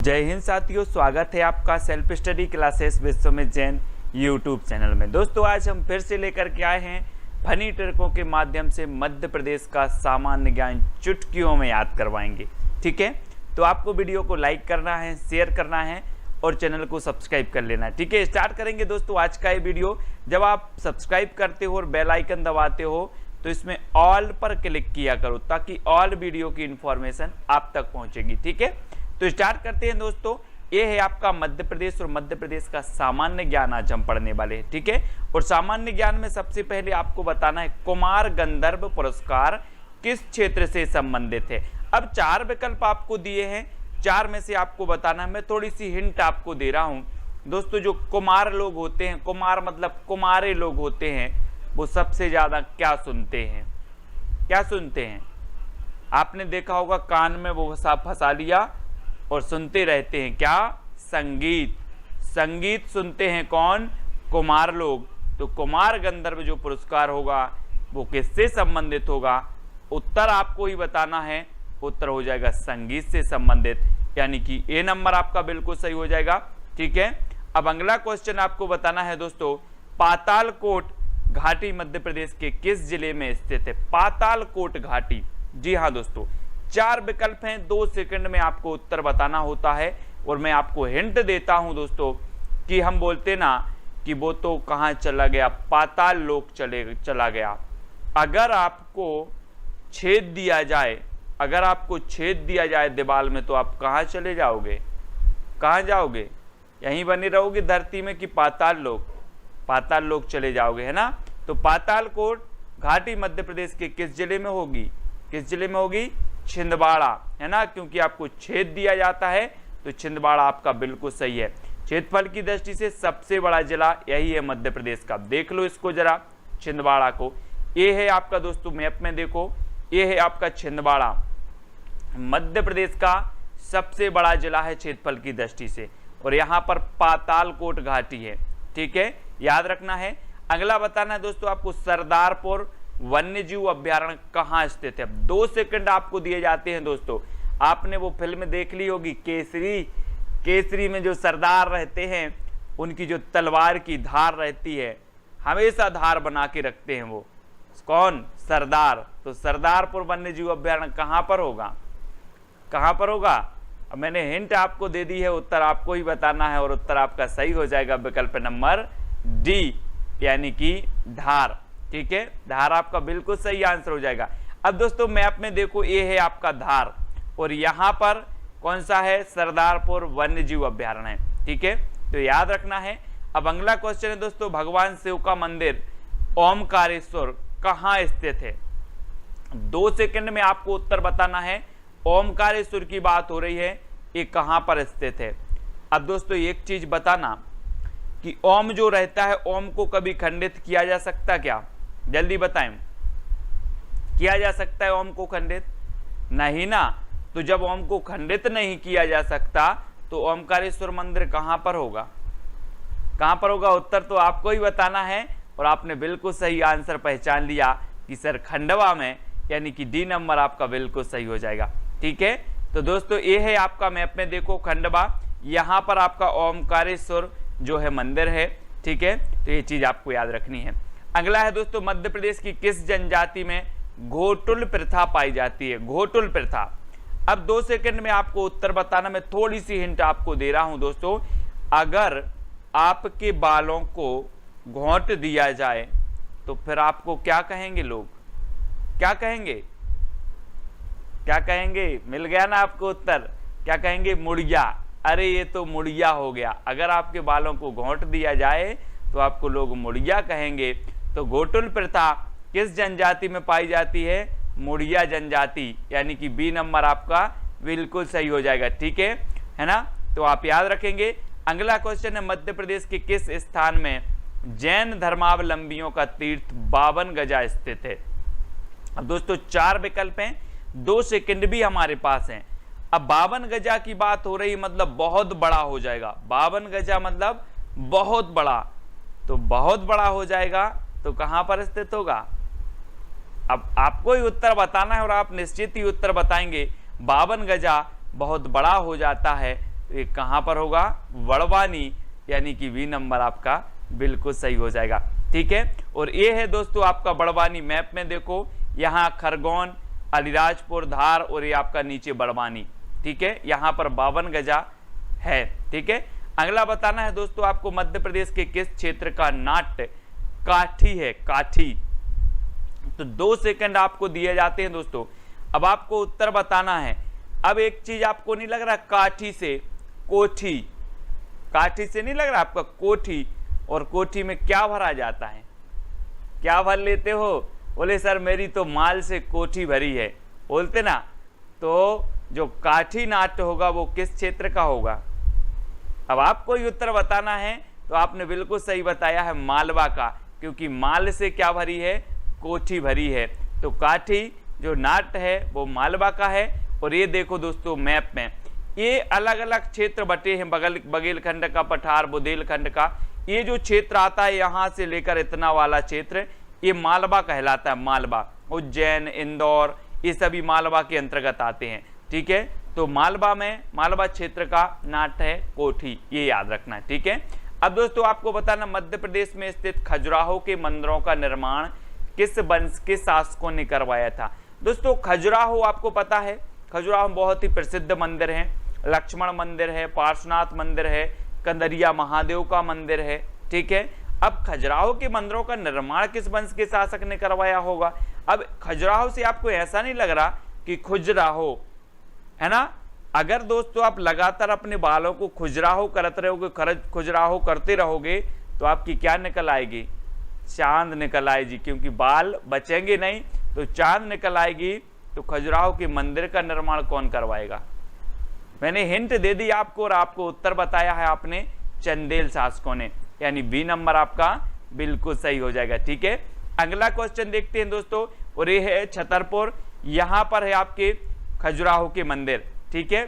जय हिंद साथियों, स्वागत है आपका self study classes Vishwamit Jain YouTube channel में। दोस्तों आज हम फिर से लेकर के आए हैं फनी ट्रिकों के माध्यम से मध्य प्रदेश का सामान्य ज्ञान चुटकियों में याद करवाएंगे। ठीक है, तो आपको वीडियो को लाइक करना है, शेयर करना है और चैनल को सब्सक्राइब कर लेना है। ठीक है, स्टार्ट करेंगे दोस्तों आज का ये वीडियो। जब आप सब्सक्राइब करते हो और बेल आइकन दबाते हो तो इसमें ऑल पर क्लिक किया करो ताकि ऑल वीडियो की इंफॉर्मेशन आप तक पहुंचेगी। ठीक है, तो स्टार्ट करते हैं दोस्तों। ये है आपका मध्य प्रदेश और मध्य प्रदेश का सामान्य ज्ञान आज हम पढ़ने वाले हैं। ठीक है, और सामान्य ज्ञान में सबसे पहले आपको बताना है कुमार गंधर्व पुरस्कार किस क्षेत्र से संबंधित है। अब चार विकल्प आपको दिए हैं, चार में से आपको बताना है। मैं थोड़ी सी हिंट आपको दे रहा हूं दोस्तों। जो कुमार लोग होते हैं, कुमार मतलब कुमारे लोग होते हैं, वो सबसे ज्यादा क्या सुनते हैं? क्या सुनते हैं? आपने देखा होगा कान में वो फंसा लिया और सुनते रहते हैं क्या? संगीत। संगीत सुनते हैं कौन? कुमार लोग। तो कुमार गंधर्व जो पुरस्कार होगा वो किससे संबंधित होगा? उत्तर आपको ही बताना है। उत्तर हो जाएगा संगीत से संबंधित, यानी कि ए नंबर आपका बिल्कुल सही हो जाएगा। ठीक है, अब अगला क्वेश्चन आपको बताना है दोस्तों, पातालकोट घाटी मध्य प्रदेश के किस जिले में स्थित है? पातालकोट घाटी। जी हाँ दोस्तों, चार विकल्प हैं, 2 सेकंड में आपको उत्तर बताना होता है। और मैं आपको हिंट देता हूं दोस्तों कि हम बोलते ना कि वो तो कहां चला गया, पाताल लोक चला गया। अगर आपको छेद दिया जाए, अगर आपको छेद दिया जाए दीवार में, तो आप कहां चले जाओगे? कहां जाओगे? यहीं बने रहोगे धरती में कि पाताल लोक? पाताल लोक चले जाओगे, है ना। तो पातालकोट घाटी मध्य प्रदेश के किस जिले में होगी? किस जिले में होगी? छिंदवाड़ा, है ना, क्योंकि आपको छेद दिया जाता है तो छिंदवाड़ा आपका बिल्कुल सही है। क्षेत्रफल की दृष्टि से सबसे बड़ा जिला यही है मध्य प्रदेश का। देख लो इसको जरा, छिंदवाड़ा को। ये है आपका दोस्तों मैप में देखो, ये है आपका छिंदवाड़ा, मध्य प्रदेश का सबसे बड़ा जिला है क्षेत्रफल की दृष्टि से। और यहाँ पर पातालकोट घाटी है। ठीक है, याद रखना है। अगला बताना है दोस्तों आपको, सरदारपुर वन्यजीव अभ्यारण्य कहाँ स्थित है? 2 सेकंड आपको दिए जाते हैं दोस्तों। आपने वो फिल्म देख ली होगी केसरी। केसरी में जो सरदार रहते हैं उनकी जो तलवार की धार रहती है, हमेशा धार बना के रखते हैं वो कौन? सरदार। तो सरदारपुर वन्यजीव अभ्यारण्य कहाँ पर होगा? कहाँ पर होगा? अब मैंने हिंट आपको दे दी है, उत्तर आपको ही बताना है और उत्तर आपका सही हो जाएगा विकल्प नंबर डी, यानी कि धार। ठीक है, धार आपका बिल्कुल सही आंसर हो जाएगा। अब दोस्तों मैप में देखो, ये है आपका धार और यहां पर कौन सा है? सरदारपुर वन्यजीव अभ्यारण्य है। ठीक है, तो याद रखना है। अब अगला क्वेश्चन है दोस्तों, भगवान शिव का मंदिर ओमकारेश्वर कहां स्थित है? 2 सेकंड में आपको उत्तर बताना है। ओमकारेश्वर की बात हो रही है, ये कहां पर स्थित है? अब दोस्तों एक चीज बताना कि ओम जो रहता है, ओम को कभी खंडित किया जा सकता क्या? जल्दी बताएं, किया जा सकता है ओम को खंडित? नहीं ना। तो जब ओम को खंडित नहीं किया जा सकता तो ओमकारेश्वर मंदिर कहां पर होगा? कहां पर होगा? उत्तर तो आपको ही बताना है और आपने बिल्कुल सही आंसर पहचान लिया कि सर खंडवा में, यानी कि डी नंबर आपका बिल्कुल सही हो जाएगा। ठीक है, तो दोस्तों ये है आपका मैप में देखो खंडवा, यहां पर आपका ओमकारेश्वर जो है मंदिर है। ठीक है, तो ये चीज आपको याद रखनी है। अगला है दोस्तों, मध्य प्रदेश की किस जनजाति में घोटुल प्रथा पाई जाती है? घोटुल प्रथा। अब 2 सेकंड में आपको उत्तर बताना। मैं थोड़ी सी हिंट आपको दे रहा हूं दोस्तों। अगर आपके बालों को घोंट दिया जाए तो फिर आपको क्या कहेंगे लोग? क्या कहेंगे? क्या कहेंगे? मिल गया ना आपको उत्तर। क्या कहेंगे? मुड़िया। अरे ये तो मुड़िया हो गया। अगर आपके बालों को घोंट दिया जाए तो आपको लोग मुड़िया कहेंगे। तो घोटुल प्रथा किस जनजाति में पाई जाती है? मुड़िया जनजाति, यानी कि बी नंबर आपका बिल्कुल सही हो जाएगा। ठीक है ना, तो आप याद रखेंगे। अगला क्वेश्चन है, मध्य प्रदेश के किस स्थान में जैन धर्मावलंबियों का तीर्थ 52 गजा स्थित है? अब दोस्तों 4 विकल्प हैं, 2 सेकंड भी हमारे पास हैं। अब 52 गजा की बात हो रही, मतलब बहुत बड़ा हो जाएगा। 52 गजा मतलब बहुत बड़ा, तो बहुत बड़ा हो जाएगा तो कहां पर स्थित होगा? अब आपको ही उत्तर बताना है और आप निश्चित ही उत्तर बताएंगे। 52 गजा बहुत बड़ा हो जाता है तो ये कहाँ पर होगा, बड़वानी, यानी कि बी नंबर आपका बिल्कुल सही हो जाएगा। ठीक है, और ये है दोस्तों आपका बड़वानी। मैप में देखो यहाँ खरगोन, अलीराजपुर, धार और ये आपका नीचे बड़वानी। ठीक है, यहाँ पर 52 गजा है। ठीक है, अगला बताना है दोस्तों आपको मध्य प्रदेश के किस क्षेत्र का नाट्य काठी है, काठी। तो 2 सेकंड आपको दिए जाते हैं दोस्तों, अब आपको उत्तर बताना है। अब एक चीज आपको नहीं लग रहा काठी से कोठी, काठी से नहीं लग रहा आपका कोठी, और कोठी में क्या भरा जाता है, क्या भर लेते हो? बोले सर मेरी तो माल से कोठी भरी है, बोलते ना। तो जो काठी नाट्य होगा वो किस क्षेत्र का होगा? अब आपको ये उत्तर बताना है। तो आपने बिल्कुल सही बताया है, मालवा का, क्योंकि माल से क्या भरी है, कोठी भरी है। तो काठी जो नाट्य है वो मालवा का है। और ये देखो दोस्तों मैप में ये अलग अलग क्षेत्र बटे हैं, बघेलखंड का, पठार, बुंदेलखंड का। ये जो क्षेत्र आता है यहाँ से लेकर इतना वाला क्षेत्र, ये मालवा कहलाता है। मालवा, उज्जैन, इंदौर, ये सभी मालवा के अंतर्गत आते हैं। ठीक है, तो मालवा में, मालवा क्षेत्र का नाट्य है कोठी, ये याद रखना है। ठीक है, अब दोस्तों आपको बताना मध्य प्रदेश में स्थित खजुराहो के मंदिरों का निर्माण किस वंश के शासकों ने करवाया था? दोस्तों खजुराहो आपको पता है, खजुराहो बहुत ही प्रसिद्ध मंदिर है। लक्ष्मण मंदिर है, पार्श्वनाथ मंदिर है, कंदरिया महादेव का मंदिर है। ठीक है, अब खजुराहो के मंदिरों का निर्माण किस वंश के शासक ने करवाया होगा? अब खजुराहो से आपको ऐसा नहीं लग रहा कि खुजराहो है ना? अगर दोस्तों आप लगातार अपने बालों को खुजराहो करते रहोगे, खुजराहो करते रहोगे, तो आपकी क्या निकल आएगी? चांद निकल आएगी, क्योंकि बाल बचेंगे नहीं तो चांद निकल आएगी। तो खजुराहो के मंदिर का निर्माण कौन करवाएगा? मैंने हिंट दे दी आपको और आपको उत्तर बताया है आपने, चंदेल शासकों ने, यानी बी नंबर आपका बिल्कुल सही हो जाएगा। ठीक है, अगला क्वेश्चन देखते हैं दोस्तों, और ये है छतरपुर। यहां पर है आपके खजुराहो के मंदिर। ठीक है,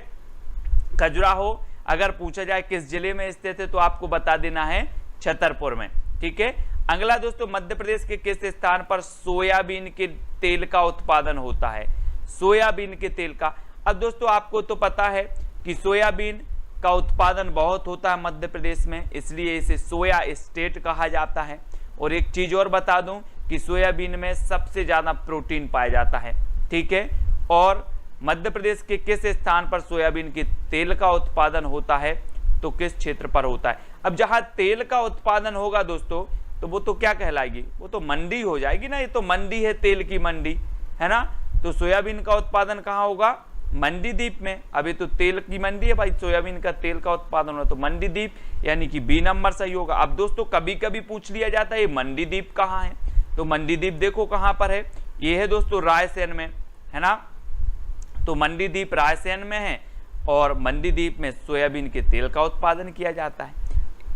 खजुराहो अगर पूछा जाए किस जिले में स्थित है तो आपको बता देना है छतरपुर में। ठीक है, अगला दोस्तों मध्य प्रदेश के किस स्थान पर सोयाबीन के तेल का उत्पादन होता है? सोयाबीन के तेल का। अब दोस्तों आपको तो पता है कि सोयाबीन का उत्पादन बहुत होता है मध्य प्रदेश में, इसलिए इसे सोया स्टेट कहा जाता है। और एक चीज और बता दूं कि सोयाबीन में सबसे ज्यादा प्रोटीन पाया जाता है। ठीक है, और मध्य प्रदेश के किस स्थान पर सोयाबीन के तेल का उत्पादन होता है? तो किस क्षेत्र पर होता है? अब जहां तेल का उत्पादन होगा दोस्तों, तो वो तो क्या कहलाएगी? वो तो मंडी हो जाएगी ना। ये तो मंडी है, तेल की मंडी है ना। तो सोयाबीन का उत्पादन कहाँ होगा? मंडी द्वीप में। अभी तो तेल की मंडी है भाई, सोयाबीन का तेल का उत्पादन हो तो मंडी द्वीप, यानी कि बी नंबर सही होगा। अब दोस्तों कभी कभी पूछ लिया जाता है ये मंडी द्वीप कहाँ है, तो मंडी द्वीप देखो कहाँ पर है, ये है दोस्तों रायसेन में, है ना। तो मंडी द्वीप रायसेन में है और मंडी द्वीप में सोयाबीन के तेल का उत्पादन किया जाता है।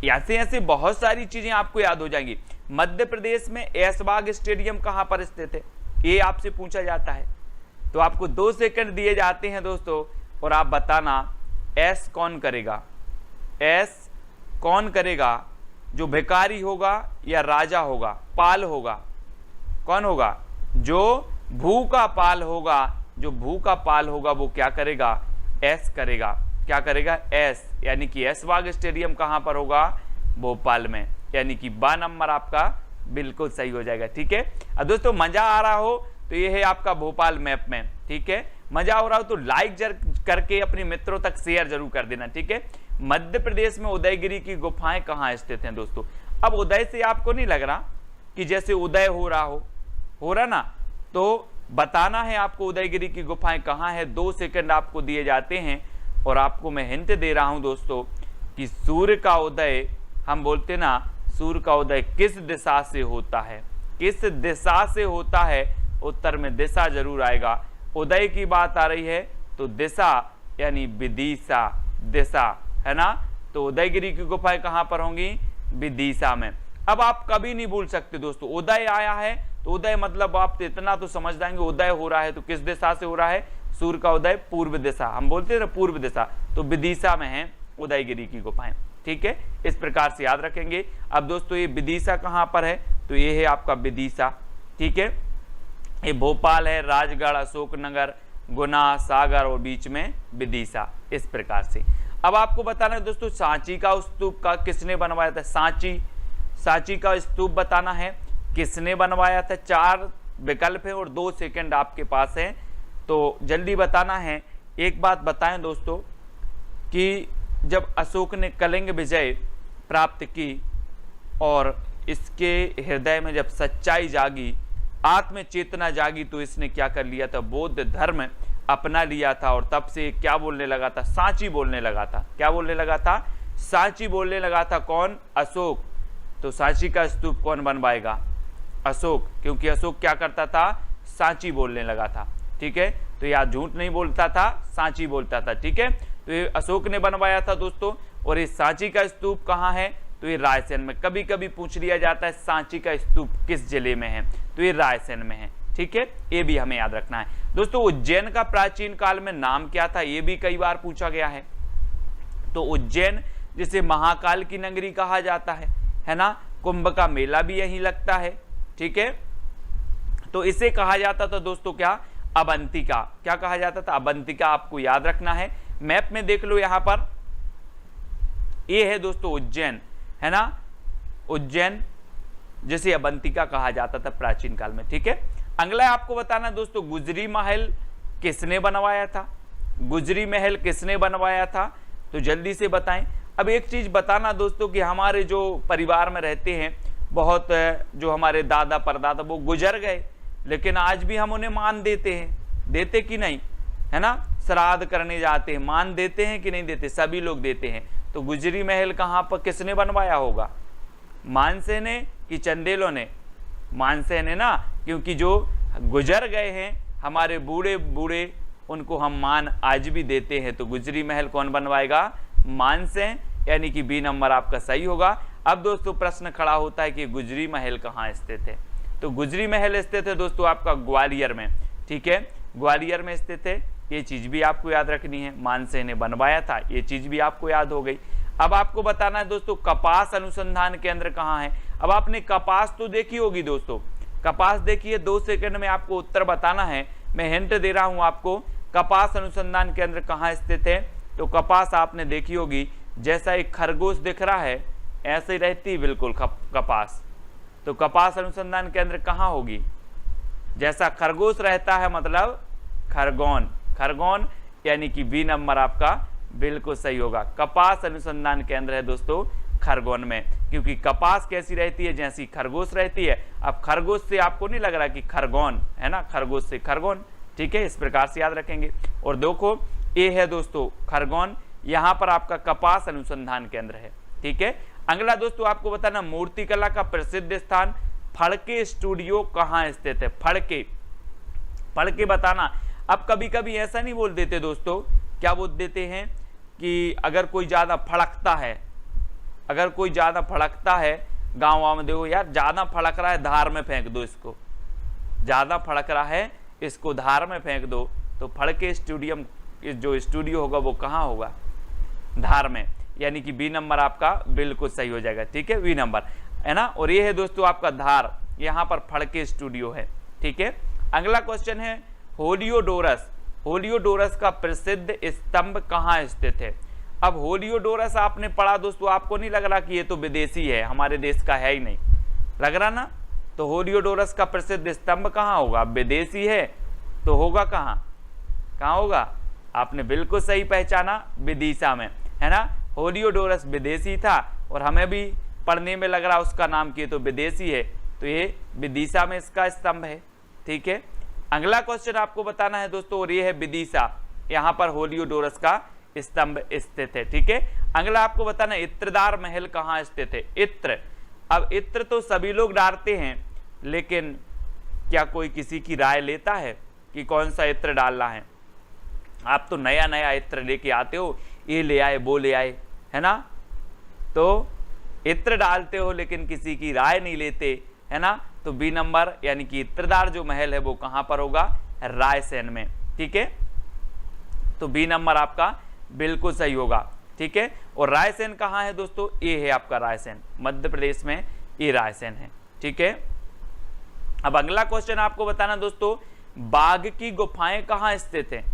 ऐसे ऐसे बहुत सारी चीजें आपको याद हो जाएंगी। मध्य प्रदेश में ऐशबाग स्टेडियम कहाँ पर स्थित है, ये आपसे पूछा जाता है। तो आपको 2 सेकंड दिए जाते हैं दोस्तों, और आप बताना ऐश कौन करेगा? ऐश कौन करेगा? जो भिखारी होगा या राजा होगा, पाल होगा? कौन होगा? जो भू का पाल होगा। जो भू का पाल होगा वो क्या करेगा? ऐश करेगा। क्या करेगा? ऐश, यानी कि ऐशबाग स्टेडियम कहां पर होगा? भोपाल में, यानी कि बा नंबर आपका बिल्कुल सही हो जाएगा। ठीक है, अब दोस्तों मजा आ रहा हो तो ये है आपका भोपाल मैप में। ठीक है, मजा हो रहा हो तो लाइक करके अपने मित्रों तक शेयर जरूर कर देना। ठीक है, मध्य प्रदेश में उदयगिरी की गुफाएं कहाँ स्थित हैं दोस्तों? अब उदय से आपको नहीं लग रहा कि जैसे उदय हो रहा ना, तो बताना है आपको उदयगिरी की गुफाएं कहाँ है। 2 सेकंड आपको दिए जाते हैं और आपको मैं हिंट दे रहा हूं दोस्तों कि सूर्य का उदय, हम बोलते ना सूर्य का उदय किस दिशा से होता है? किस दिशा से होता है? उत्तर में दिशा जरूर आएगा। उदय की बात आ रही है तो दिशा, यानी विदिशा, दिशा, है ना। तो उदयगिरी की गुफाएं कहां पर होंगी? विदिशा में। अब आप कभी नहीं भूल सकते दोस्तों, उदय आया है तो उदय मतलब आप इतना तो समझ जाएंगे, उदय हो रहा है तो किस दिशा से हो रहा है? सूर्य का उदय पूर्व दिशा, हम बोलते हैं ना पूर्व दिशा, तो विदिशा में है उदयगिरी की गुफाएं। ठीक है, इस प्रकार से याद रखेंगे। अब दोस्तों ये विदिशा कहां पर है? तो ये है आपका विदिशा। ठीक है, ये भोपाल है, राजगढ़, अशोकनगर, गुना, सागर और बीच में विदिशा, इस प्रकार से। अब आपको बताना है दोस्तों सांची का स्तूप का किसने बनवाया था। सांची का स्तूप बताना है किसने बनवाया था। 4 विकल्प है और 2 सेकंड आपके पास है, तो जल्दी बताना है। एक बात बताएं दोस्तों कि जब अशोक ने कलिंग विजय प्राप्त की और इसके हृदय में जब सच्चाई जागी, आत्म चेतना जागी, तो इसने क्या कर लिया था, बौद्ध धर्म अपना लिया था। और तब से क्या बोलने लगा था, सांची बोलने लगा था। क्या बोलने लगा था, सांची बोलने लगा था। कौन, अशोक। तो सांची का स्तूप कौन बनवाएगा, अशोक, क्योंकि अशोक क्या करता था, सांची बोलने लगा था। ठीक है, तो यह झूठ नहीं बोलता था, सांची बोलता था। ठीक है, तो ये अशोक ने बनवाया था दोस्तों। और ये सांची का स्तूप कहाँ है, तो ये रायसेन में। कभी कभी पूछ लिया जाता है सांची का स्तूप किस जिले में है, तो ये रायसेन में है। ठीक है, ये भी हमें याद रखना है दोस्तों। उज्जैन का प्राचीन काल में नाम क्या था, ये भी कई बार पूछा गया है। तो उज्जैन जिसे महाकाल की नगरी कहा जाता है ना, कुंभ का मेला भी यहीं लगता है। ठीक है, तो इसे कहा जाता था दोस्तों क्या, अवंतिका। क्या कहा जाता था, अवंतिका। आपको याद रखना है, मैप में देख लो, यहां पर ये है दोस्तों उज्जैन, है ना, उज्जैन जिसे अवंतिका कहा जाता था प्राचीन काल में। ठीक है, अगला आपको बताना दोस्तों गुजरी महल किसने बनवाया था। गुजरी महल किसने बनवाया था, तो जल्दी से बताएं। अब एक चीज बताना दोस्तों कि हमारे जो परिवार में रहते हैं बहुत, जो हमारे दादा परदादा वो गुजर गए, लेकिन आज भी हम उन्हें मान देते हैं, देते कि नहीं, है ना। श्राद्ध करने जाते हैं, मान देते हैं कि नहीं देते, सभी लोग देते हैं। तो गुजरी महल कहाँ पर किसने बनवाया होगा, मानसेन ने कि चंदेलों ने, मानसेन ने ना, क्योंकि जो गुजर गए हैं हमारे बूढ़े बूढ़े उनको हम मान आज भी देते हैं। तो गुजरी महल कौन बनवाएगा, मानसेन, यानी कि बी नंबर आपका सही होगा। अब दोस्तों प्रश्न खड़ा होता है कि गुजरी महल कहाँ स्थित है, तो गुजरी महल स्थित है दोस्तों आपका ग्वालियर में। ठीक है, ग्वालियर में स्थित है, ये चीज भी आपको याद रखनी है। मानसेन ने बनवाया था, ये चीज भी आपको याद हो गई। अब आपको बताना है दोस्तों कपास अनुसंधान केंद्र कहाँ है। अब आपने कपास तो देखी होगी दोस्तों, कपास देखिए, 2 सेकंड में आपको उत्तर बताना है। मैं हिंट दे रहा हूं आपको, कपास अनुसंधान केंद्र कहाँ स्थित है। तो कपास आपने देखी होगी, जैसा एक खरगोश दिख रहा है ऐसे ही रहती बिल्कुल कपास। तो कपास अनुसंधान केंद्र कहाँ होगी, जैसा खरगोश रहता है मतलब खरगोन, खरगोन, यानी कि बी नंबर आपका बिल्कुल सही होगा। कपास अनुसंधान केंद्र है दोस्तों खरगोन में, क्योंकि कपास कैसी रहती है, जैसी खरगोश रहती है। अब खरगोश से आपको नहीं लग रहा कि खरगोन, है ना, खरगोश से खरगोन। ठीक है, इस प्रकार से याद रखेंगे। और देखो ये है दोस्तों खरगोन, यहाँ पर आपका कपास अनुसंधान केंद्र है। ठीक है, अगला दोस्तों आपको बताना मूर्तिकला का प्रसिद्ध स्थान फड़के स्टूडियो कहाँ स्थित है। फड़के, फड़के बताना। अब कभी कभी ऐसा नहीं बोल देते दोस्तों, क्या बोल देते हैं कि अगर कोई ज्यादा फड़कता है, अगर कोई ज्यादा फड़कता है, गाँव में देखो यार ज्यादा फड़क रहा है धार में फेंक दो इसको, ज्यादा फड़क रहा है इसको धार में फेंक दो। तो फड़के स्टूडियम जो स्टूडियो होगा वो कहाँ होगा, धार में, यानी कि बी नंबर आपका बिल्कुल सही हो जाएगा। ठीक है, बी नंबर, है ना। और ये है दोस्तों आपका धार, यहाँ पर फड़के स्टूडियो है। ठीक है, अगला क्वेश्चन है होलियोडोरस, होलियोडोरस का प्रसिद्ध स्तंभ कहाँ स्थित है। अब होलियोडोरस आपने पढ़ा दोस्तों, आपको नहीं लग रहा कि ये तो विदेशी है, हमारे देश का है ही नहीं, लग रहा ना। तो होलियोडोरस का प्रसिद्ध स्तंभ कहाँ होगा, विदेशी है तो होगा कहाँ, कहाँ होगा, आपने बिल्कुल सही पहचाना, विदिशा में, है ना। होलियोडोरस विदेशी था और हमें भी पढ़ने में लग रहा उसका नाम की तो विदेशी है, तो ये विदिशा में इसका स्तंभ है। ठीक है, अगला क्वेश्चन आपको बताना है दोस्तों, और ये है विदिशा, यहाँ पर होलियोडोरस का स्तंभ स्थित है। ठीक है, अगला आपको बताना है इत्रदार महल कहाँ स्थित है। इत्र, अब इत्र तो सभी लोग डालते हैं, लेकिन क्या कोई किसी की राय लेता है कि कौन सा इत्र डालना है। आप तो नया नया इत्र लेके आते हो, ये ले आए वो ले आए, है ना, तो इत्र डालते हो लेकिन किसी की राय नहीं लेते, है ना। तो बी नंबर यानी कि इत्रदार जो महल है वो कहां पर होगा, रायसेन में। ठीक है, तो बी नंबर आपका बिल्कुल सही होगा। ठीक है, और रायसेन कहाँ है दोस्तों, ये है आपका रायसेन, मध्य प्रदेश में ये रायसेन है। ठीक है, अब अगला क्वेश्चन आपको बताना दोस्तों, बाघ की गुफाएं कहाँ स्थित हैं।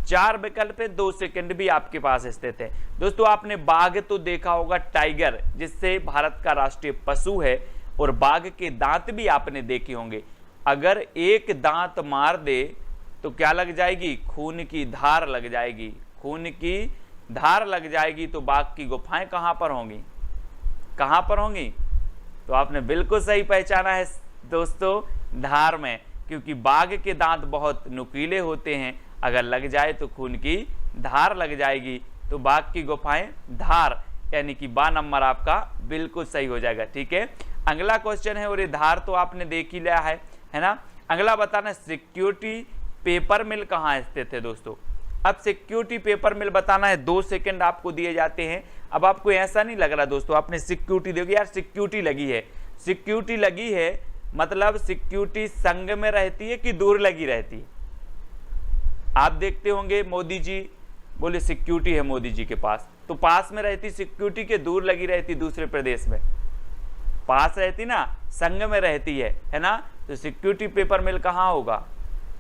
4 विकल्प है, 2 सेकंड भी आपके पास स्थित है। दोस्तों आपने बाघ तो देखा होगा, टाइगर, जिससे भारत का राष्ट्रीय पशु है, और बाघ के दांत भी आपने देखे होंगे। अगर एक दांत मार दे तो क्या लग जाएगी? खून की धार लग जाएगी। खून की धार लग जाएगी। तो बाघ की गुफाएं कहां पर होंगी? कहां पर होंगी? तो आपने बिल्कुल सही पहचाना है दोस्तों, धार में, क्योंकि बाघ के दांत बहुत नुकीले होते हैं, अगर लग जाए तो खून की धार लग जाएगी। तो बाघ की गुफाएं धार, यानी कि बा नंबर आपका बिल्कुल सही हो जाएगा। ठीक है, अगला क्वेश्चन है, और ये धार तो आपने देख ही लिया है ना। अगला बताना, सिक्योरिटी पेपर मिल कहाँ स्थित है दोस्तों। अब सिक्योरिटी पेपर मिल बताना है, 2 सेकंड आपको दिए जाते हैं। अब आपको ऐसा नहीं लग रहा दोस्तों, आपने सिक्योरिटी देखी यार, सिक्योरिटी लगी है, सिक्योरिटी लगी है, मतलब सिक्योरिटी संग में रहती है कि दूर लगी रहती है? आप देखते होंगे मोदी जी बोले सिक्योरिटी है मोदी जी के पास, तो पास में रहती सिक्योरिटी के दूर लगी रहती दूसरे प्रदेश में? पास रहती ना, संग में रहती है ना। तो सिक्योरिटी पेपर मिल कहाँ होगा?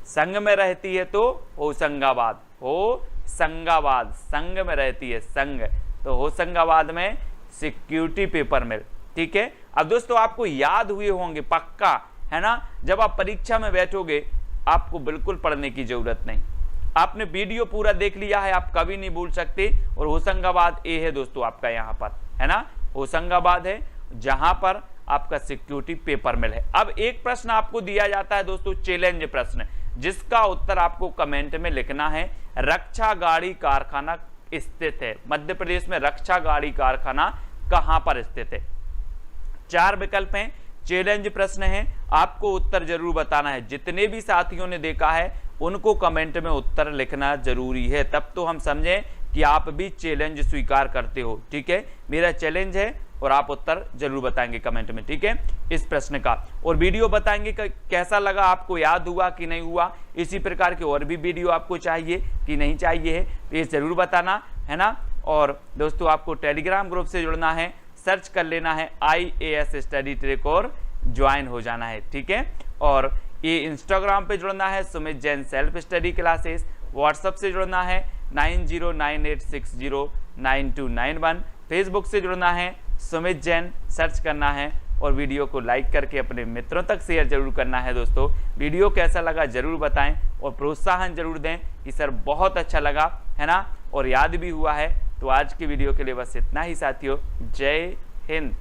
संग में रहती है तो होशंगाबाद, होशंगाबाद संग में रहती है, संग, तो होशंगाबाद में सिक्योरिटी पेपर मिल। ठीक है, अब दोस्तों आपको याद हुए होंगे पक्का, है ना। जब आप परीक्षा में बैठोगे आपको बिल्कुल पढ़ने की जरूरत नहीं, आपने वीडियो पूरा देख लिया है, आप कभी नहीं भूल सकते। और होशंगाबाद ए है दोस्तों आपका यहाँ पर, है ना, होशंगाबाद है जहां पर आपका सिक्योरिटी पेपर मिल है। अब एक प्रश्न आपको दिया जाता है दोस्तों, चैलेंज प्रश्न, जिसका उत्तर आपको कमेंट में लिखना है। रक्षा गाड़ी कारखाना स्थित है मध्य प्रदेश में, रक्षा गाड़ी कारखाना कहां पर स्थित है? 4 विकल्प हैं, चैलेंज प्रश्न है, आपको उत्तर जरूर बताना है। जितने भी साथियों ने देखा है उनको कमेंट में उत्तर लिखना जरूरी है, तब तो हम समझें कि आप भी चैलेंज स्वीकार करते हो। ठीक है, मेरा चैलेंज है और आप उत्तर जरूर बताएंगे कमेंट में। ठीक है, इस प्रश्न का, और वीडियो बताएंगे कि कैसा लगा, आपको याद हुआ कि नहीं हुआ। इसी प्रकार के और भी वीडियो आपको चाहिए कि नहीं चाहिए है, तो ये जरूर बताना, है ना। और दोस्तों आपको टेलीग्राम ग्रुप से जुड़ना है, सर्च कर लेना है IAS स्टडी ट्रैक और ज्वाइन हो जाना है। ठीक है, और ये इंस्टाग्राम पे जुड़ना है Sumit Jain self study classes, WhatsApp से जुड़ना है 9098609291, फेसबुक से जुड़ना है सुमित जैन सर्च करना है, और वीडियो को लाइक करके अपने मित्रों तक शेयर जरूर करना है। दोस्तों वीडियो कैसा लगा जरूर बताएं, और प्रोत्साहन जरूर दें कि सर बहुत अच्छा लगा, है ना, और याद भी हुआ है। तो आज की वीडियो के लिए बस इतना ही साथियों, जय हिंद।